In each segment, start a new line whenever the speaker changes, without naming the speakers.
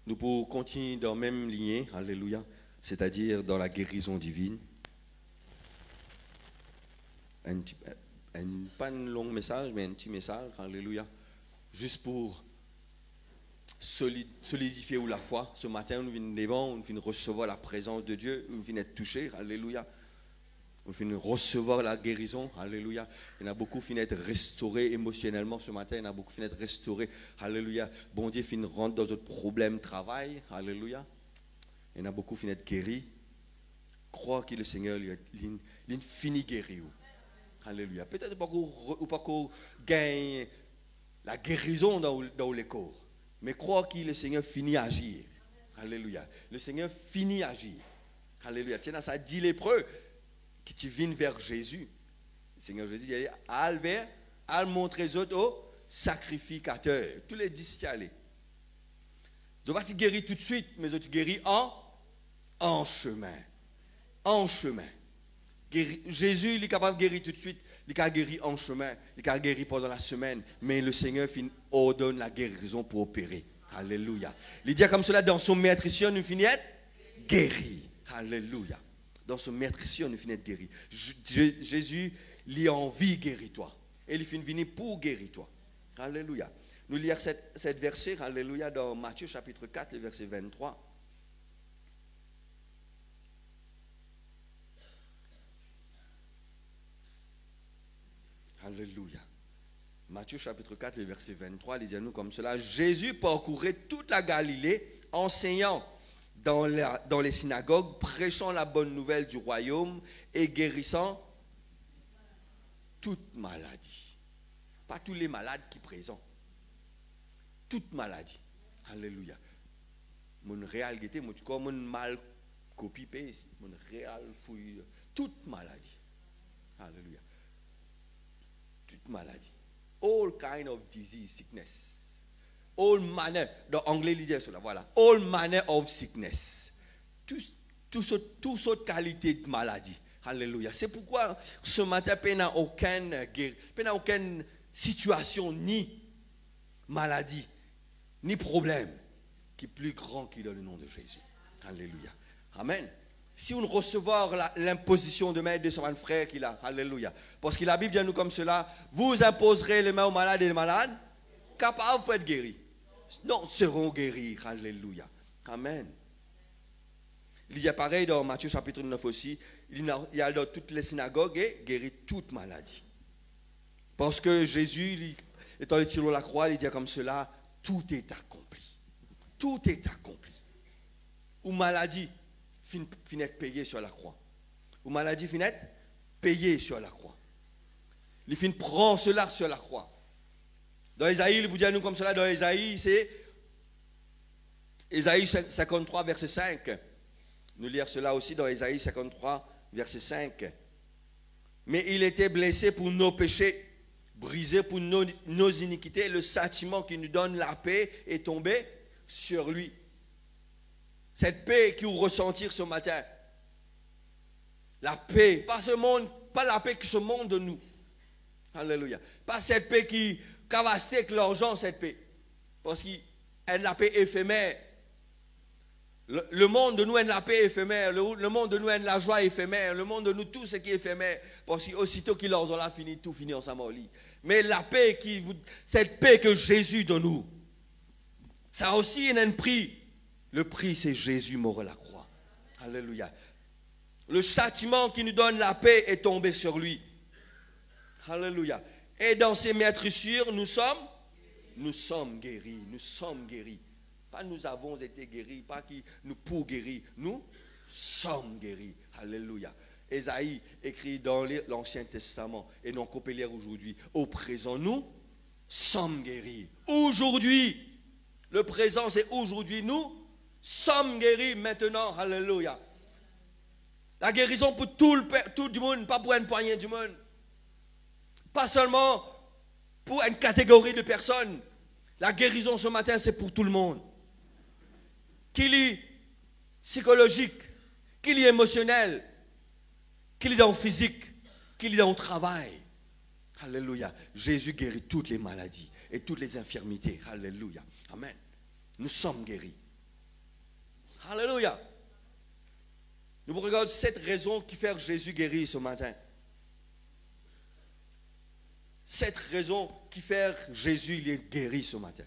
Nous pouvons continuer dans la même lignée, alléluia, c'est-à-dire dans la guérison divine. Pas un long message, mais un petit message, alléluia, juste pour solidifier la foi. Ce matin, nous venons devant, nous venons recevoir la présence de Dieu, nous venons être touchés, alléluia. Nous venons recevoir la guérison, alléluia. Il y en a beaucoup qui viennent être restaurés émotionnellement ce matin, il y en a beaucoup qui viennent être restaurés, alléluia. Bon Dieu finit rentre dans notre problème de travail, alléluia. Il y en a beaucoup qui viennent être guéris. Crois que le Seigneur, il finit guéri. Alléluia. Peut-être pas qu'on gagne la guérison dans les corps, mais crois que le Seigneur finit à agir. Alléluia. Le Seigneur finit à agir. Alléluia. Tiens, ça dit lépreux que tu viennes vers Jésus. Le Seigneur Jésus dit, à montrer aux autres au sacrificateur. Tous les 10 qui allaient. Tu vas te guérir tout de suite, mais tu guéris en chemin. En chemin. Jésus, il est capable de guérir tout de suite, il est guéri en chemin, il est guéri pendant la semaine, mais le Seigneur ordonne la guérison pour opérer. Alléluia. Il dit comme cela, dans son maîtrise, nous finissons guéri. Alléluia. Dans son maîtrise, nous finissons guéri. Jésus, il a envie de guérir toi. Et il finit venir pour guérir toi. Alléluia. Nous lisons cette verset, alléluia, dans Matthieu chapitre 4, le verset 23. Alléluia. Matthieu chapitre 4, le verset 23, il dit à nous comme cela. Jésus parcourait toute la Galilée, enseignant dans les synagogues, prêchant la bonne nouvelle du royaume et guérissant toute maladie. Pas tous les malades qui présentent. Toute maladie. Alléluia. Mon réel guetté, mon mal copie-paste, mon réel fouille. Toute maladie. Alléluia. Toute maladie. All kind of disease, sickness. All manner, dans anglais, il dit cela, voilà. All manner of sickness. Toute sorte qualité de maladie. Alléluia. C'est pourquoi ce matin, il n'y a aucune situation, ni maladie, ni problème qui est plus grand que dans le nom de Jésus. Alléluia. Amen. Si on recevoir l'imposition de main de son frère qu'il a, alléluia. Parce que la Bible dit à nous comme cela, vous imposerez les mains aux malades et les malades, capables pour être guéris. Non, seront guéris, alléluia. Amen. Il y a pareil dans Matthieu chapitre 9 aussi, il y a dans toutes les synagogues et guérit toute maladie. Parce que Jésus, étant sur la croix, il dit comme cela, tout est accompli. Tout est accompli. Ou maladie, finit payé sur la croix. Ou maladie finit payé sur la croix. Il finit prend cela sur la croix. Dans Ésaïe, il vous dit à nous comme cela, dans Ésaïe, c'est Ésaïe 53, verset 5. Nous lire cela aussi dans Ésaïe 53, verset 5. Mais il était blessé pour nos péchés, brisé pour nos iniquités. Le châtiment qui nous donne la paix est tombé sur lui. Cette paix que vous ressentir ce matin, la paix, pas la paix que ce monde de nous. Alléluia. Pas cette paix qui cavaste avec l'argent, cette paix. Parce qu'elle est la paix éphémère. Le monde de nous est la paix éphémère. Le monde de nous est la joie éphémère. Le monde de nous, tout ce qui est éphémère. Parce qu'aussitôt qu'ils leur ont fini, tout finit ensemble au lit. Mais la paix, cette paix que Jésus donne nous, ça aussi a un prix. Le prix, c'est Jésus mort à la croix. Alléluia. Le châtiment qui nous donne la paix est tombé sur lui. Alléluia. Et dans ces maîtrissures, nous sommes guéris. Nous sommes guéris. Pas nous avons été guéris, pas qui nous pour guérir. Nous sommes guéris. Alléluia. Ésaïe écrit dans l'Ancien Testament et non qu'on peut lire aujourd'hui. Au présent, nous sommes guéris. Aujourd'hui, le présent c'est aujourd'hui, nous sommes guéris maintenant. Alléluia. La guérison pour tout le monde, pas pour une poignée du monde. Pas seulement pour une catégorie de personnes. La guérison ce matin, c'est pour tout le monde. Qu'il est psychologique, qu'il est émotionnel, qu'il est dans le physique, qu'il est dans le travail. Alléluia. Jésus guérit toutes les maladies et toutes les infirmités. Alléluia. Amen. Nous sommes guéris. Alléluia. Nous regardons 7 raisons qui font Jésus guérir ce matin. 7 raisons qui font Jésus il est guéri ce matin.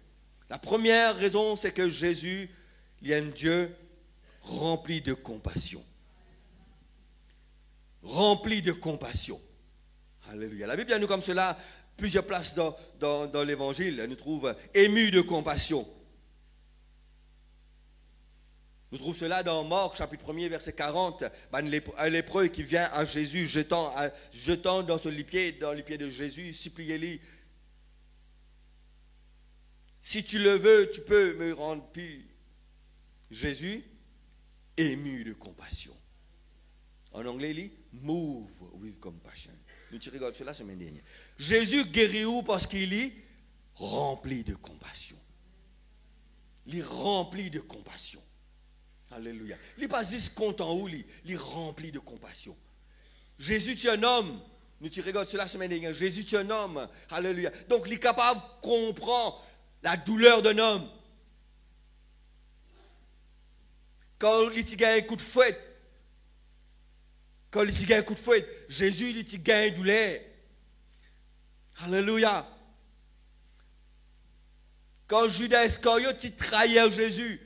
La première raison, c'est que Jésus, il est un Dieu rempli de compassion. Rempli de compassion. Alléluia. La Bible dit à nous comme cela, plusieurs places dans l'Évangile, elle nous trouve ému de compassion. Nous trouvons cela dans Marc, chapitre 1er, verset 40. Un lépreux qui vient à Jésus, jetant dans les pieds de Jésus, suppliez-lui. Si tu le veux, tu peux me rendre pur. Jésus, ému de compassion. En anglais, il dit, move with compassion. Nous regardons cela la semaine dernière. Jésus guérit où parce qu'il est rempli de compassion. Il est rempli de compassion. Alléluia. Il n'est pas juste content où il est rempli de compassion. Jésus, tu es un homme. Nous regardons cela la semaine dernière. Jésus, tu es un homme. Alléluia. Donc, il est capable de comprendre la douleur d'un homme. Quand il a un coup de fouet, Jésus, il a une douleur. Alléluia. Quand Judas Iscariote, il trahit Jésus,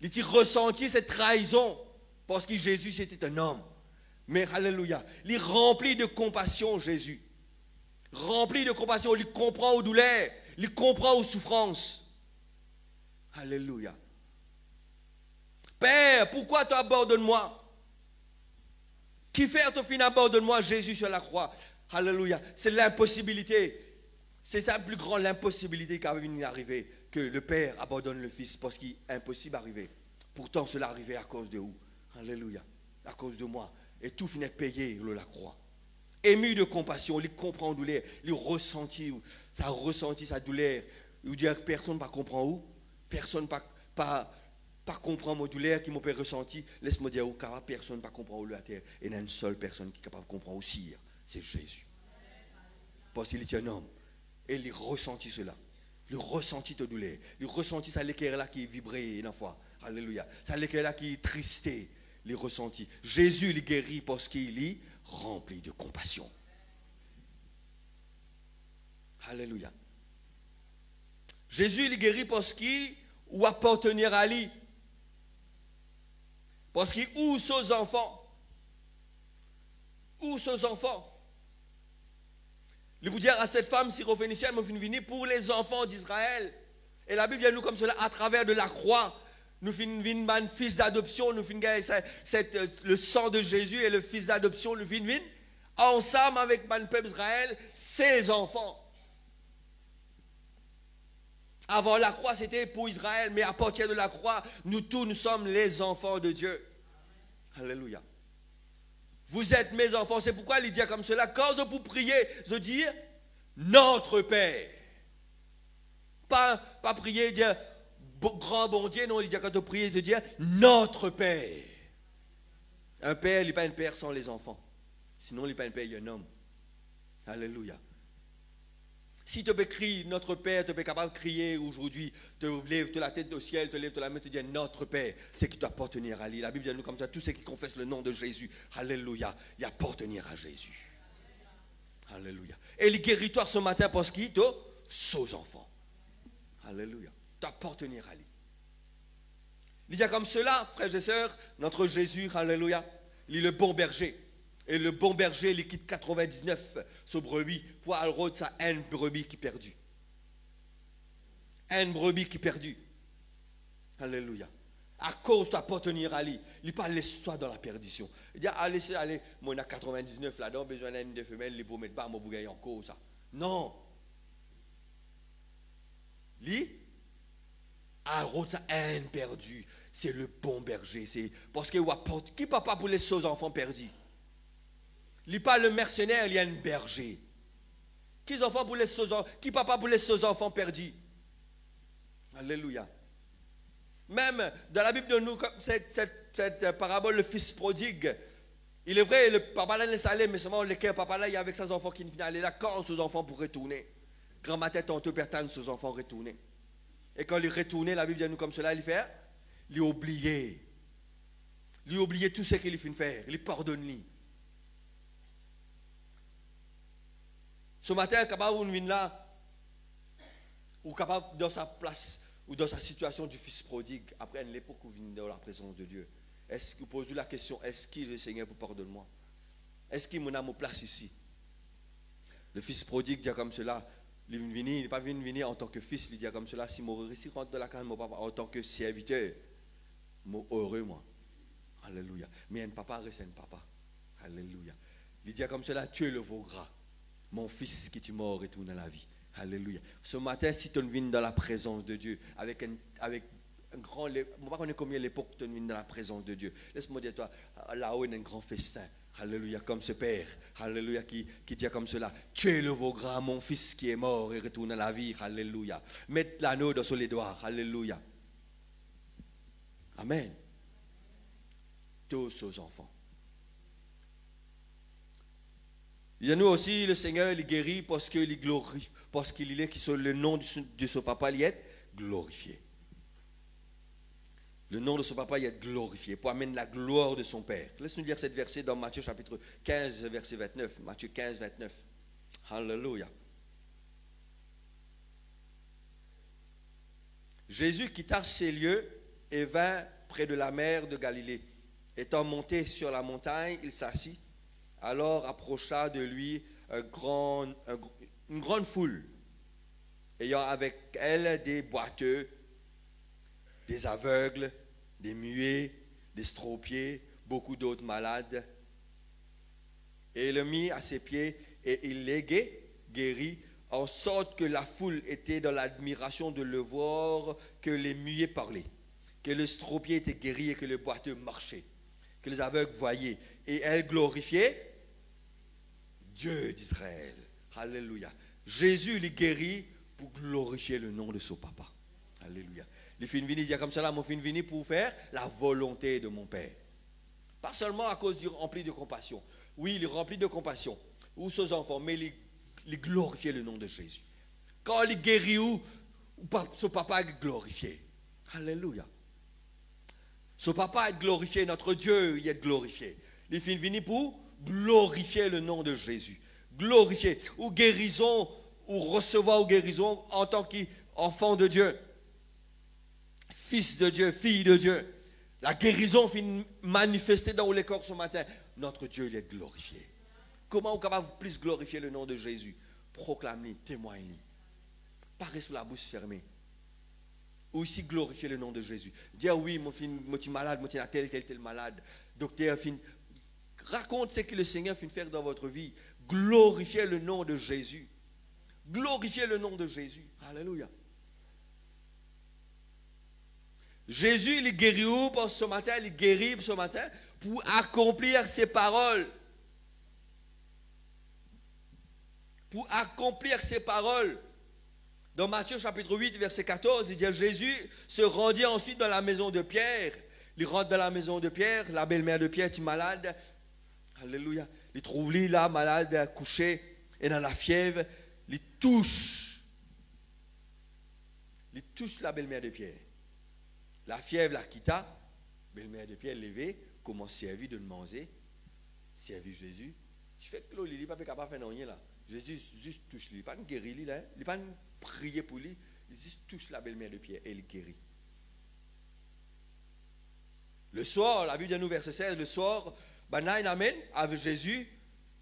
il a ressenti cette trahison parce que Jésus, c'était un homme. Mais, alléluia, il est rempli de compassion, Jésus. Rempli de compassion, il comprend aux douleurs, il comprend aux souffrances. Alléluia. Père, pourquoi tu abandonnes moi? Qui fait ton fin abandonne-moi, Jésus sur la croix? Alléluia. C'est l'impossibilité. C'est ça le plus grand, l'impossibilité qui va arriver, que le Père abandonne le Fils parce qu'il est impossible d'arriver. Pourtant, cela arrivait à cause de où? Alléluia. À cause de moi. Et tout finit payé sur la croix. Ému de compassion, il comprend la douleur, il ressentit sa douleur. Il dit personne ne comprend où? Personne ne comprend ma douleur qui m'a ressenti. Laisse-moi dire, car personne ne comprend où la terre. Et il y a une seule personne qui est capable de comprendre aussi, c'est Jésus. Parce qu'il est un homme. Et il ressentit cela. Il ressentit ta douleur. Il ressentit sa l'équerre là qui vibrait une fois. Alléluia. Sa l'équerre là qui tristait. Il ressentit. Jésus il guérit parce qu'il est rempli de compassion. Alléluia. Jésus il guérit parce qu'il ou appartenir à lui. Parce qu'il ou ses enfants. Ou ses enfants. Il vous dire à cette femme syrophénicienne, nous finissons venir pour les enfants d'Israël. Et la Bible dit à nous comme cela, à travers de la croix, nous finissons venir un fils d'adoption, nous finissons le sang de Jésus et le fils d'adoption, nous finissons venir ensemble avec le peuple d'Israël, ses enfants. Avant la croix, c'était pour Israël, mais à partir de la croix, nous tous, nous sommes les enfants de Dieu. Alléluia. Vous êtes mes enfants. C'est pourquoi il dit comme cela. Quand je vous prier, je dis notre Père. Pas prier, dire grand bon Dieu. Non, il dit quand tu pries, je dis notre Père. Un père, il n'est pas un père sans les enfants. Sinon, il n'est pas un père, il est un homme. Alléluia. Si tu peux crier notre Père, tu es capable de crier aujourd'hui, te lèves la tête au ciel, te lèves la main, te dis notre Père, c'est qui doit appartenir à lui. La Bible dit à nous comme ça, tous ceux qui confessent le nom de Jésus, alléluia, il appartenir à Jésus. Alléluia. Et il guérit toi ce matin parce qu'il te sauve enfants. Alléluia. T'appartenir à lui. Il dit comme cela, frères et sœurs, notre Jésus, alléluia, il est le bon berger. Et le bon berger, il quitte 99 sur brebis pour aller rôder sa une brebis qui est perdue. Une brebis qui est perdue. Alléluia. À cause d'appartenir à lui, il ne pas laisser toi dans la perdition. Il dit, allez, moi, on a 99 là-dedans, besoin d'une de femelle, il pour mettre pas, moi, vous gagnez encore ça. Non. Lui, à rôder sa haine perdue, c'est le bon berger. C'est parce qu'il apporte, qui papa pour laisser aux enfants perdus? Il n'est pas le mercenaire, il y a un berger. Qui enfants pour laisser qui papa pour laisser aux enfants perdus? Alléluia. Même dans la Bible de nous, cette parabole, le fils prodigue, il est vrai, le papa là laisse aller, mais seulement le papa là, il y a avec ses enfants qui ne viennent aller là, quand ses enfants pour retourner. Grand matin, tantôt, pertane, ses enfants retourner. Et quand il retournait, la Bible dit à nous comme cela, il fait, il oublié. Il oublié tout ce qu'il fait faire. Il pardonne. Ce matin, capable de venir là, ou capable dans sa place, ou dans sa situation du fils prodigue, après une époque où vous venez dans la présence de Dieu. Est-ce que vous posez la question, est-ce qu'il est le Seigneur pour pardonner moi? Est-ce qu'il m'a mis place ici? Le fils prodigue dit comme cela, il n'est pas venu venir en tant que fils, il dit comme cela, si mon récit rentre dans la carrière de mon papa en tant que serviteur, moi heureux moi. Alléluia. Mais un papa reste un papa. Alléluia. Il dit comme cela, tu es le veau gras. Mon fils qui est mort retourne à la vie. Alléluia. Ce matin, si tu viens dans la présence de Dieu, avec un grand... Je ne sais pas combien l'époque tu viens dans la présence de Dieu. Laisse-moi dire toi, là-haut, il y a un grand festin. Alléluia, comme ce Père. Alléluia, qui dit comme cela. Tu es le veau gras, mon fils qui est mort et retourne à la vie. Alléluia. Mets l'anneau sur les doigts. Alléluia. Amen. Tous aux enfants. Il y a nous aussi, le Seigneur, il guérit parce qu'il glorifie, parce qu'il est, qui soit le nom de son papa, il est glorifié. Le nom de son papa, il est glorifié pour amener la gloire de son Père. Laisse-nous lire cette verset dans Matthieu chapitre 15, verset 29. Matthieu 15, 29. Alléluia. Jésus quitta ces lieux et vint près de la mer de Galilée. Étant monté sur la montagne, il s'assit. Alors approcha de lui une grande foule, ayant avec elle des boiteux, des aveugles, des muets, des stropiés, beaucoup d'autres malades. Et il le mit à ses pieds et il les guérit, en sorte que la foule était dans l'admiration de le voir, que les muets parlaient, que le stropié était guéri et que le boiteux marchait, que les aveugles voyaient. Et elle glorifiait Dieu d'Israël. Alléluia. Jésus les guérit pour glorifier le nom de son papa. Alléluia. Les filles viennent dire comme ça, mon fils venu pour faire la volonté de mon Père. Pas seulement à cause du rempli de compassion. Oui, il est rempli de compassion. Ou ses enfants, mais il glorifier le nom de Jésus. Quand il guérit, son papa est glorifié. Alléluia. Son papa est glorifié, notre Dieu il est glorifié. Les filles viennent pour glorifier le nom de Jésus. Glorifier. Ou guérison, ou recevoir ou guérison en tant qu'enfant de Dieu. Fils de Dieu, fille de Dieu. La guérison finit manifestée dans les corps ce matin. Notre Dieu, il est glorifié. Comment on est capable de plus glorifier le nom de Jésus? Proclame-le, témoigne-le. Pas rester sous la bouche fermée. Ou aussi glorifier le nom de Jésus. Dire oui, mon fils, moi je suis malade, moi je suis tel malade. Docteur, raconte ce que le Seigneur fait faire dans votre vie. Glorifiez le nom de Jésus. Glorifiez le nom de Jésus. Alléluia. Jésus, il guérit où pour ce matin? Il guérit ce matin pour accomplir ses paroles. Pour accomplir ses paroles. Dans Matthieu chapitre 8, verset 14, il dit Jésus se rendit ensuite dans la maison de Pierre. Il rentre dans la maison de Pierre, la belle-mère de Pierre est malade. Alléluia. Il trouve lui là, malade, couché, et dans la fièvre. Il touche la belle-mère de Pierre. La fièvre la quitta, la belle-mère de Pierre levée, commence à servir de manger, servir Jésus. Tu fais que il n'est pas capable de faire rien là. Jésus juste touche lui, il n'est pas guéri lui là, il n'est pas prier pour lui, il juste touche la belle-mère de Pierre et il guérit. Le soir, la Bible dit nous verset 16, le soir, il amène avec Jésus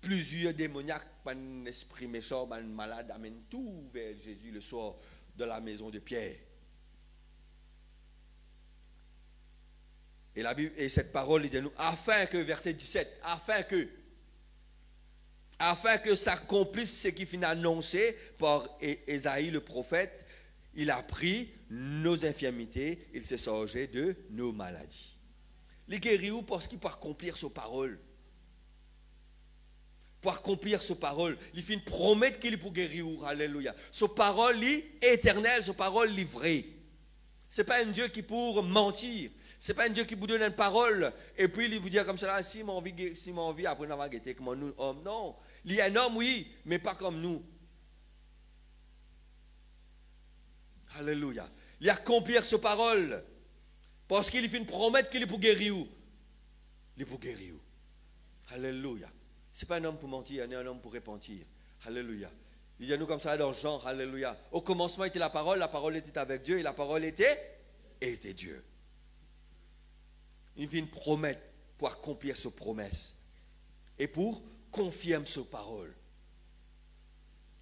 plusieurs démoniaques, un esprit méchant, un malade, amène tout vers Jésus le soir de la maison de Pierre. Et la Bible, et cette parole dit nous, afin que, verset 17, afin que s'accomplisse ce qui finit annoncé par Ésaïe le prophète, il a pris nos infirmités, il s'est chargé de nos maladies. Il guérit où parce qu'il peut accomplir sa parole. Pour accomplir sa parole, il fait une promesse qu'il est pour guérir. Alléluia. Sa parole est éternelle, sa parole est vraie. Ce n'est pas un Dieu qui pour mentir. Ce n'est pas un Dieu qui vous donne une parole et puis il vous dit comme ça, si mon envie après n'avoir guetté comme nous, hommes. Non. Il y a un homme, oui, mais pas comme nous. Alléluia. Il accomplir sa parole. Parce qu'il fait une promesse qu'il est pour guérir où? Il est pour guérir où? Alléluia. Ce n'est pas un homme pour mentir, il est un homme pour repentir. Alléluia. Il dit à nous comme ça dans Jean, alléluia. Au commencement était la parole était avec Dieu et la parole était Dieu. Il fait une promesse pour accomplir cette promesse et pour confirmer cette parole.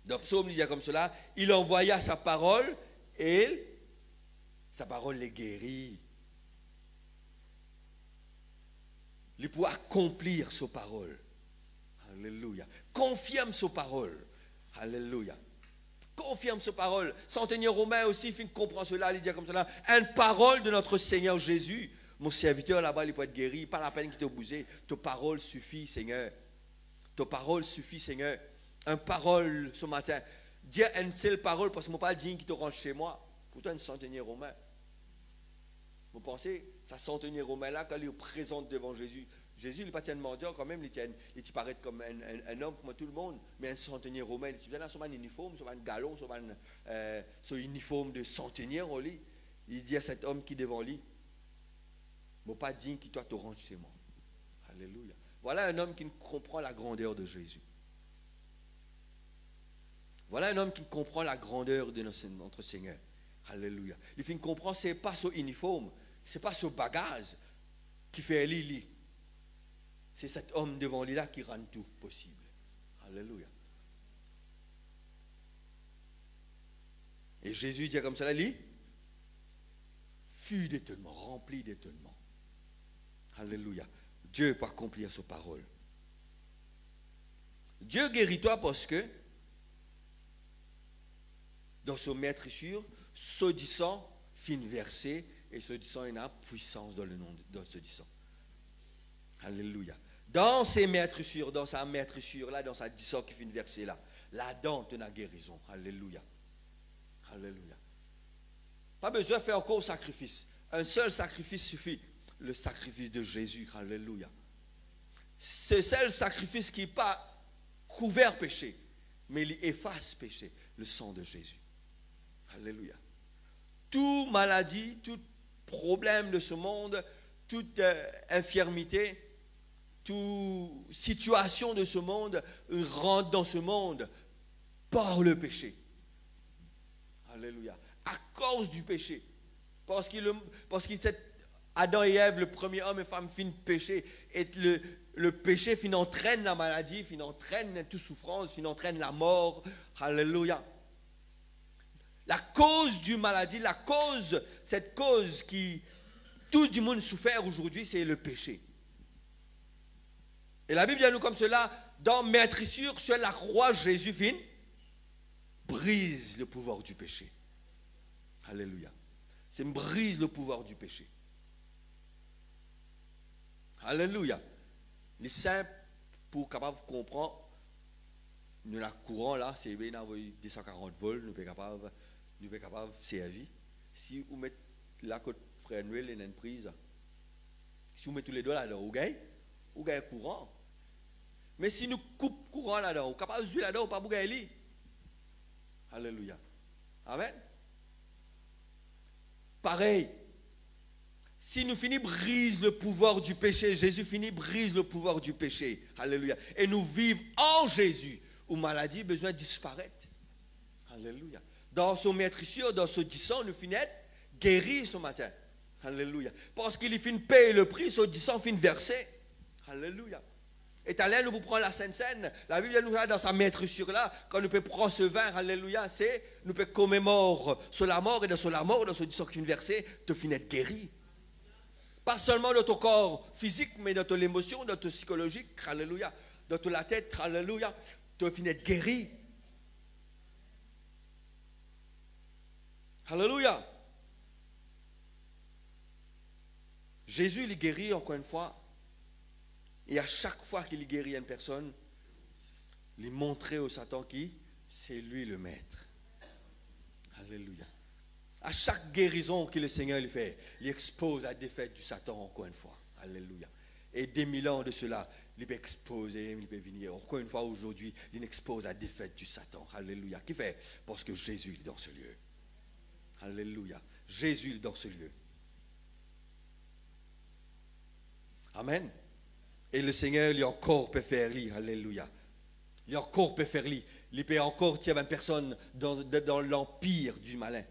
Dans le psaume, il dit comme cela, il envoya sa parole et sa parole les guérit. Il peut accomplir sa parole. Alléluia. Confirme sa parole. Alléluia. Confirme sa parole. Centenier Romain aussi, il comprend cela, il dit comme cela, une parole de notre Seigneur Jésus. Mon serviteur là-bas, il peut être guéri. Pas la peine qu'il te bouse. Ta parole suffit, Seigneur. Ta parole suffit, Seigneur. Une parole ce matin. Dis une seule parole parce que je ne pas dire qui te range chez moi. Pourtant, un centenier romain. Vous pensez, ça centenier romain là, quand il est présent devant Jésus, Jésus, il n'est pas tellement mendiant quand même, il paraît comme un homme comme tout le monde, mais un centenier romain, il dit, là, c'est un uniforme, c'est un galon, c'est un uniforme de centenier, il dit à cet homme qui est devant lui, je ne pas dire qui doit te rendre chez moi. Alléluia. Voilà un homme qui comprend la grandeur de Jésus. Voilà un homme qui comprend la grandeur de notre Seigneur. Alléluia. Il fait comprendre, ce n'est pas ce uniforme, ce n'est pas ce bagage qui fait Lili. C'est cet homme devant lui là qui rend tout possible. Alléluia. Et Jésus dit comme cela, lui, fut d'étonnement, rempli d'étonnement. Alléluia. Dieu peut accomplir sa parole. Dieu guérit toi parce que dans ce maître sûr, ce disant fin versé et ce disant il a puissance dans le nom de ce disant. Alléluia. Dans ses maîtres sûrs, dans sa maître sûre là, dans sa disant qui fin versé là, là-dedans tu as guérison. Alléluia. Alléluia. Pas besoin de faire encore sacrifice. Un seul sacrifice suffit. Le sacrifice de Jésus. Alléluia. C'est seul sacrifice qui n'est pas couvert péché, mais il efface péché. Le sang de Jésus. Alléluia. Toute maladie, tout problème de ce monde, toute infirmité, toute situation de ce monde rentre dans ce monde par le péché. Alléluia. À cause du péché. Parce qu'il Adam et Ève, le premier homme et femme, fin péché. Et le péché fin entraîne la maladie, fin entraîne toute souffrance, fin entraîne la mort. Alléluia. La cause du maladie, cette cause qui tout le monde souffert aujourd'hui, c'est le péché. Et la Bible dit nous comme cela, dans Maîtrissure, sur la croix, Jésus fin brise le pouvoir du péché. Alléluia. C'est brise le pouvoir du péché. Alléluia. Les simples, pour capable de comprendre, nous la courant là, c'est bien 240 volts, nous sommes capables de servir. Si vous mettez la côte frère Noël dans une prise, si vous mettez tous les doigts là-dedans, vous gagnez courant. Mais si nous coupons courant là-dedans, vous êtes capable de jouer là-dedans, vous ne pouvez pas gagner. Alléluia. Amen. Pareil. Si nous finissons brise le pouvoir du péché, Jésus finit brise le pouvoir du péché. Alléluia. Et nous vivons en Jésus, où maladie a besoin de disparaître. Alléluia. Dans son maîtrissure, dans ce disant, nous finissons guéris ce matin. Alléluia. Parce qu'il finit payer le prix, ce disant finit verser. Alléluia. Et allez, nous prendre la Sainte Seine. La Bible nous a dans sa maîtrissure là, quand nous pouvons prendre ce vin, alléluia, c'est nous pouvons commémorer sur la mort et dans la mort, dans ce disant qui finit verser, tu finis être guéri. Pas seulement dans ton corps physique, mais dans ton émotion, dans ton psychologique, alléluia. Dans ton la tête, alléluia. Tu finis être guéri. Alléluia. Jésus, il guérit encore une fois. Et à chaque fois qu'il guérit une personne, il montrait au Satan qui c'est lui le maître. Alléluia. À chaque guérison que le Seigneur lui fait, il expose la défaite du Satan encore une fois. Alléluia. Et des 1000 ans de cela, il peut exposer, il peut venir. Encore une fois aujourd'hui, il expose la défaite du Satan. Alléluia. Qui fait? Parce que Jésus est dans ce lieu. Alléluia. Jésus est dans ce lieu. Amen. Et le Seigneur, il encore peut faire lui. Alléluia. Il encore peut faire lui. Il peut encore tirer une personne dans l'empire du malin.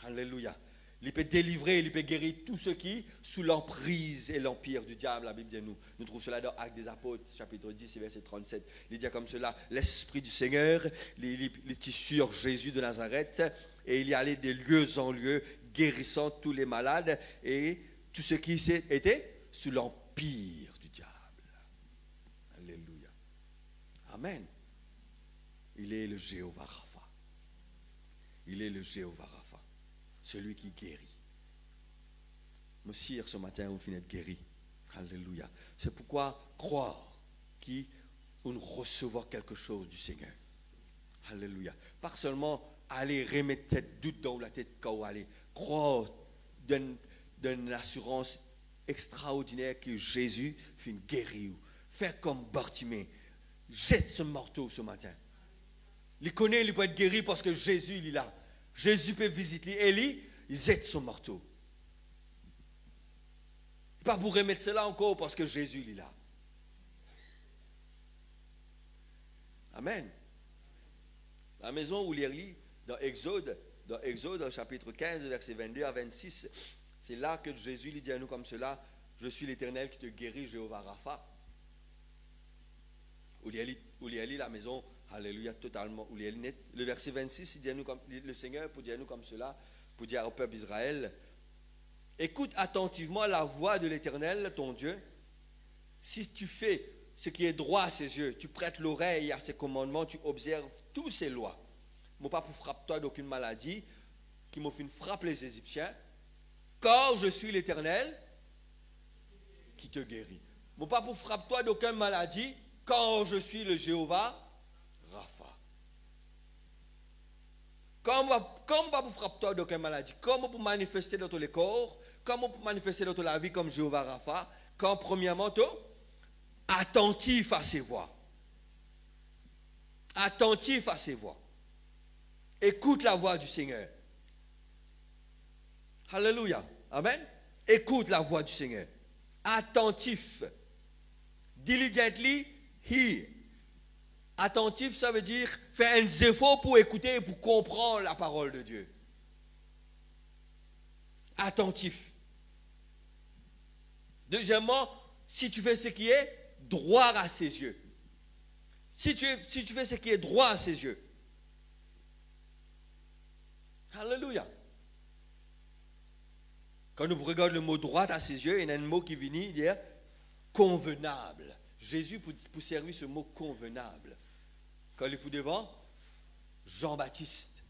Alléluia. Il peut délivrer, il peut guérir tous ceux qui sous l'emprise et l'empire du diable. La Bible dit nous trouvons cela dans Actes des Apôtres, chapitre 10, verset 37. Il dit comme cela, l'Esprit du Seigneur, il était sur Jésus de Nazareth, et il y allait de lieu en lieu, guérissant tous les malades et tous ceux qui étaient sous l'empire du diable. Alléluia. Amen. Il est le Jéhovah Rapha. Il est le Jéhovah Rapha. Celui qui guérit. Monsieur, ce matin, vous finissez de guérir. Alléluia. C'est pourquoi croire qu'on recevoir quelque chose du Seigneur. Alléluia. Pas seulement aller remettre tête doute dans la tête quand vous allez. Croire d'une assurance extraordinaire que Jésus finit guérir. Faire comme Bartimée. Jette ce marteau ce matin. Il connaît, il peut être guéri parce que Jésus il est là. Jésus peut visiter Élie, il jette son marteau. Pas pour remettre cela encore parce que Jésus il est là. Amen. La maison où il lit dans Exode chapitre 15, verset 22 à 26, c'est là que Jésus lui dit à nous comme cela, je suis l'Éternel qui te guérit, Jéhovah Rapha. Où il lit la maison, alléluia, totalement. Où il lit le verset 26, il dit à nous comme, le Seigneur pour dire à nous comme cela, pour dire au peuple d'Israël, écoute attentivement la voix de l'Éternel, ton Dieu. Si tu fais ce qui est droit à ses yeux, tu prêtes l'oreille à ses commandements, tu observes tous ses lois. Mon pas pour frapper toi d'aucune maladie, qui m'a fait frapper les Égyptiens, car je suis l'Éternel qui te guérit. Mon pas pour frapper toi d'aucune maladie, car je suis le Jéhovah Rapha. Comme pas pour frapper toi d'aucune maladie, comme pour manifester dans tous les corps, comme pour manifester dans toute la vie comme Jéhovah Rapha, quand premièrement, attentif à ses voix. Attentif à ses voix. Écoute la voix du Seigneur. Alléluia. Amen. Écoute la voix du Seigneur. Attentif. Diligently hear. Attentif, ça veut dire faire un effort pour écouter et pour comprendre la parole de Dieu. Attentif. Deuxièmement, si tu fais ce qui est droit à ses yeux. Si tu fais ce qui est droit à ses yeux. Alléluia. Quand nous regardons le mot droit à ses yeux, il y a un mot qui vient dire convenable. Jésus pour servir ce mot convenable. Quand il est pour devant Jean-Baptiste.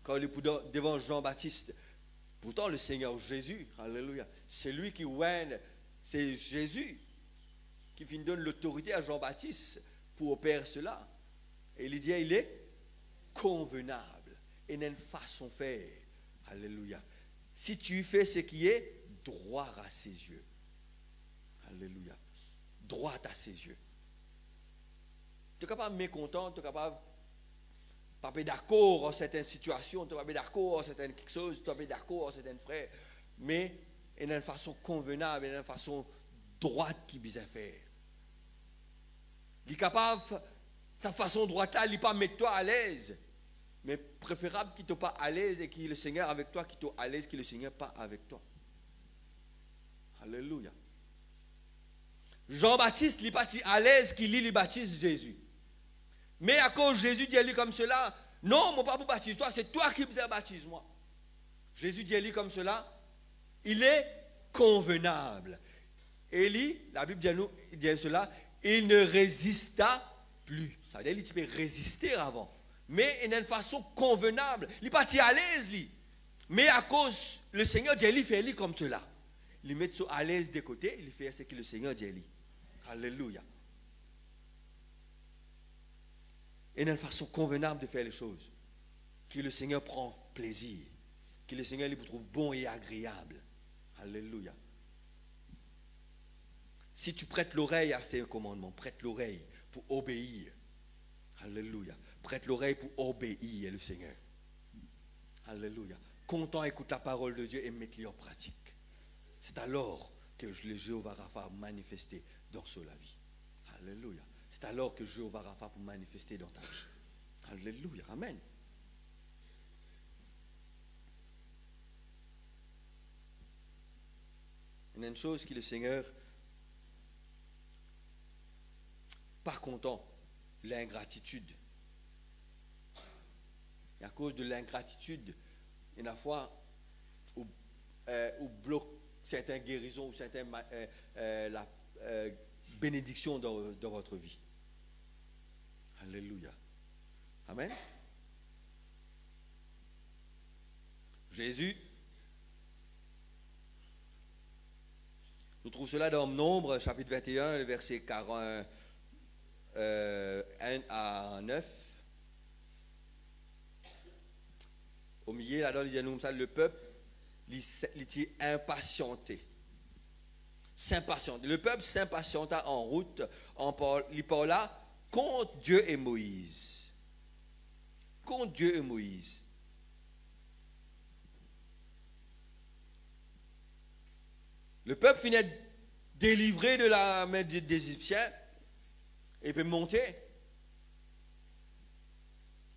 Quand il est pour devant Jean-Baptiste. Pourtant le Seigneur Jésus, alléluia, c'est lui qui règne, c'est Jésus qui donne l'autorité à Jean-Baptiste pour opérer cela. Et il dit, il est convenable. Et il y a une façon de faire. Alléluia. Si tu fais ce qui est droit à ses yeux. Alléluia. Droit à ses yeux. Tu es capable de mécontent, tu es capable de pas d'accord en certaines situations, tu es pas d'accord en certaines quelque chose, tu es pas d'accord en certaines frères. Mais il y a une façon convenable, il y a une façon droite qui bien faire. Il est capable, sa façon droite là, il n'est pas mettre toi à l'aise. Mais préférable qu'il ne soit pas à l'aise et qu'il le Seigneur avec toi, qu'il soit à l'aise, qu'il le Seigneur pas avec toi. Alléluia. Jean-Baptiste, il n'est pas à l'aise qu'il lit le baptise Jésus. Mais à cause Jésus dit à lui comme cela, non, mon papa baptise toi, c'est toi qui me baptise moi. Jésus dit à lui comme cela, il est convenable. Élie, la Bible dit cela, il ne résista plus. Ça veut dire qu'il peut résister avant. Mais il y a une façon convenable. Il n'est pas à l'aise, lui. Mais à cause, le Seigneur dit, il fait comme cela. Il met ça à l'aise des côtés, il fait ce que le Seigneur dit. Alléluia. Il y a une façon convenable de faire les choses. Que le Seigneur prend plaisir. Que le Seigneur lui trouve bon et agréable. Alléluia. Si tu prêtes l'oreille à ses commandements, prête l'oreille pour obéir. Alléluia. Prête l'oreille pour obéir le Seigneur. Alléluia. Content, écoute la parole de Dieu et mets-le en pratique. C'est alors que le Jéhovah Rapha manifester dans la vie. Alléluia. C'est alors que Jéhovah Rapha peut manifester dans ta vie. Alléluia. Amen. Il y a une chose que le Seigneur, pas content, l'ingratitude. Et à cause de l'ingratitude, il y a une fois où bloque certaines guérisons ou certaines bénédictions dans votre vie. Alléluia. Amen. Jésus, nous trouvons cela dans Nombre, chapitre 21, le verset 41 1 à 9. Au milieu, là-dedans, il dit nous ça, le peuple, il était impatienté. S'impatiente. Le peuple s'impatienta en route, il parla contre Dieu et Moïse. Contre Dieu et Moïse. Le peuple finit délivré de la main des Égyptiens et peut monter.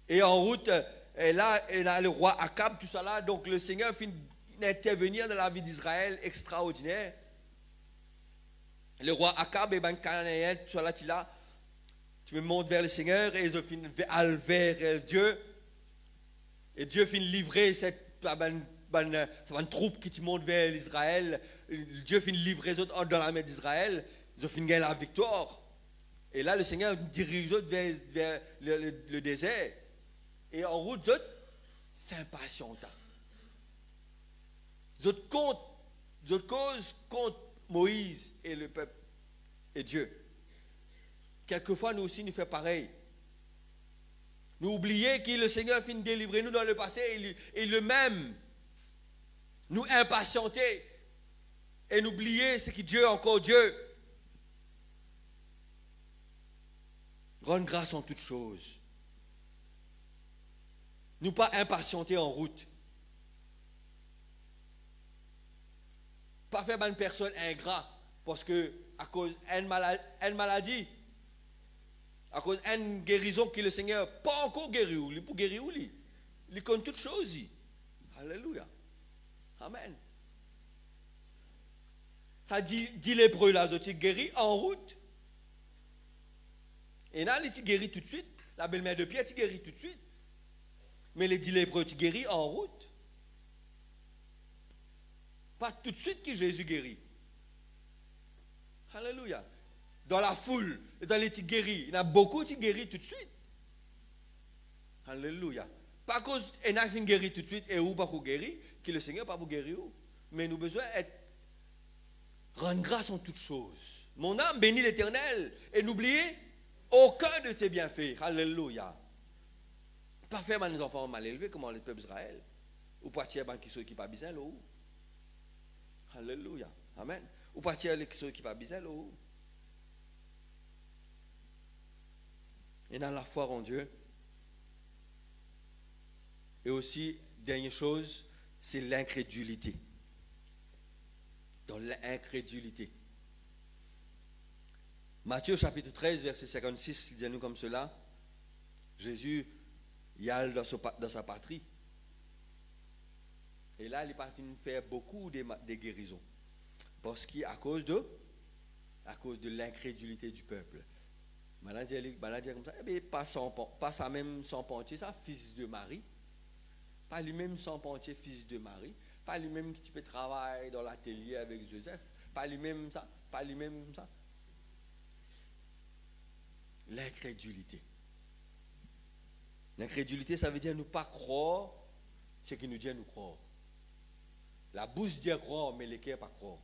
Et en route, et là, le roi Akab, tout ça là, donc le Seigneur finit d'intervenir dans la vie d'Israël extraordinaire. Le roi Akab et ben Cananéen, tout ça là, tu me montes vers le Seigneur et ils finissent vers Dieu. Et Dieu finit livrer cette troupe qui te monte vers l'Israël. Dieu finit livrer les autres dans la main d'Israël. Ils ont fini gagner la victoire. Et là, le Seigneur dirige eux vers le désert. Et en route, eux s'impatientent. Ils cause contre Moïse et le peuple et Dieu. Quelquefois, nous aussi, nous faisons pareil. Nous oublions que le Seigneur finit de délivrer nous dans le passé et le même. Nous impatienter et n'oublier ce que Dieu est encore Dieu. Rendre grâce en toutes choses. Nous pas impatienter en route. Pas faire une personne ingrat parce que à cause d'une maladie, à cause d'une guérison que le Seigneur pas encore guéri ou pour guérir ou il connaît toutes choses. Alléluia. Amen. Ça dit l'hébreu là, tu guéris en route. Et là, tu guéris tout de suite. La belle-mère de Pierre, tu guéris tout de suite. Mais les 10 lépreux, tu guéris en route. Pas tout de suite que Jésus guérit. Alléluia. Dans la foule, dans les petits guéris, il y en a beaucoup qui guérissent tout de suite. Alléluia. Pas cause il y a qui guérit tout de suite et ou pas pour guérir, que le Seigneur pas pour guérir. Mais nous avons besoin de rendre grâce en toutes choses. Mon âme bénit l'Éternel et n'oubliez aucun de ses bienfaits. Alléluia. Pas faire mes enfants mal élevés comme le peuple d'Israël. Ou pas tirer qui sont qui pas bizarre là. Alléluia. Amen. Ou pas tirer qui sont qui pas bizarre là. Et dans la foi en Dieu. Et aussi, dernière chose, c'est l'incrédulité. Dans l'incrédulité. Matthieu chapitre 13, verset 56, il dit à nous comme cela. Jésus, il a dans sa patrie. Et là, il est parti faire beaucoup de guérisons. Parce qu'à cause de l'incrédulité du peuple. Maladie comme ça, eh bien, pas ça même sans pontier, ça, fils de Marie. Pas lui-même sans pontier, fils de Marie. Pas lui-même qui peut travailler dans l'atelier avec Joseph. Pas lui-même ça. Pas lui-même ça. L'incrédulité. L'incrédulité, ça veut dire ne pas croire ce qui nous dit nous croire. La bouche dit croire, mais les cœurs pas croire.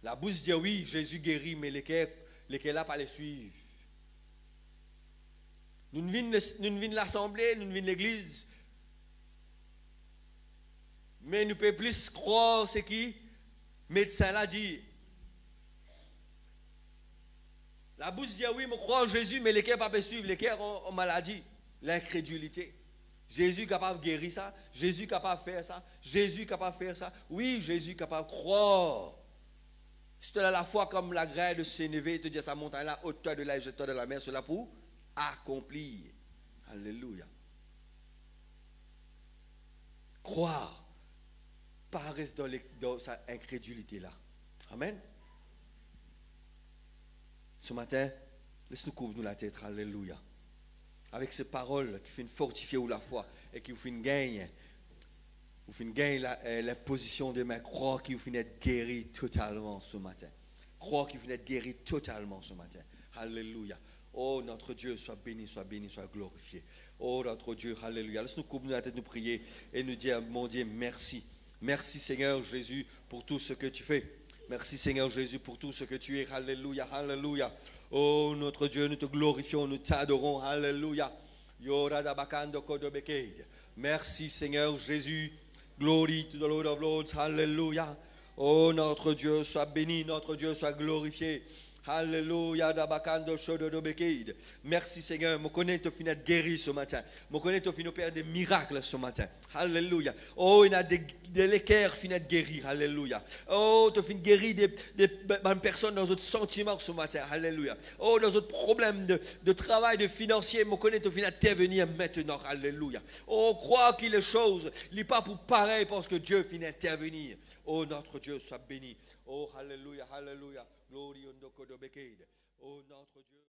La bouche dit oui, Jésus guérit, mais les cœurs là pas les suivre. Nous venons l'assemblée, nous venons l'église. Mais nous pouvons plus croire ce qui médecin l'a dit. La bouche dit oui, je crois en Jésus, mais les cœurs ne peuvent pas suivre, les cœurs ont maladie. L'incrédulité. Jésus est capable de guérir ça, Jésus est capable de faire ça, Jésus est capable de faire ça. Oui, Jésus est capable de croire. Si tu as la foi comme la grêle de s'élever et te dire, ça monte à la hauteur de la jeteur de la mer, cela pour accomplir. Alléluia. Croire. Pas rester dans sa incrédulité-là. Amen. Ce matin, laisse-nous couvrir la tête. Alléluia. Avec ces paroles qui viennent fortifier la foi et qui vous font gagner. Vous finissez gagner la position de main. Croire qu'il vous finissez être guéri totalement ce matin. Croire qu'il vous finissez être guéri totalement ce matin. Alléluia. Oh, notre Dieu, sois béni, sois glorifié. Oh, notre Dieu, alléluia. Laisse-nous couvrir la tête, nous prier et nous dire, mon Dieu, merci. Merci, Seigneur Jésus, pour tout ce que tu fais. Merci, Seigneur Jésus, pour tout ce que tu es. Alléluia, alléluia. Oh, notre Dieu, nous te glorifions, nous t'adorons. Alléluia. Merci, Seigneur Jésus. Glory to the Lord of Lords. Alléluia. Oh, notre Dieu, sois béni, notre Dieu, sois glorifié. Alléluia. Merci Seigneur. Je connais que tu finis guéri ce matin. Je connais que tu finis faire des miracles ce matin. Alléluia. Oh, il y a des l'équerre finis guéri. Alléluia. Oh, tu finis guéri des personnes dans d'autres sentiments ce matin. Alléluia. Oh, dans d'autres problèmes de travail, de financier. Je connais que tu finis intervenir maintenant. Alléluia. Oh, crois qu'il est chose. Il n'est pas pour pareil parce que Dieu finit intervenir. Oh, notre Dieu, sois béni. Oh, alléluia, alléluia. Glory on the God of the Oh, notre Dieu.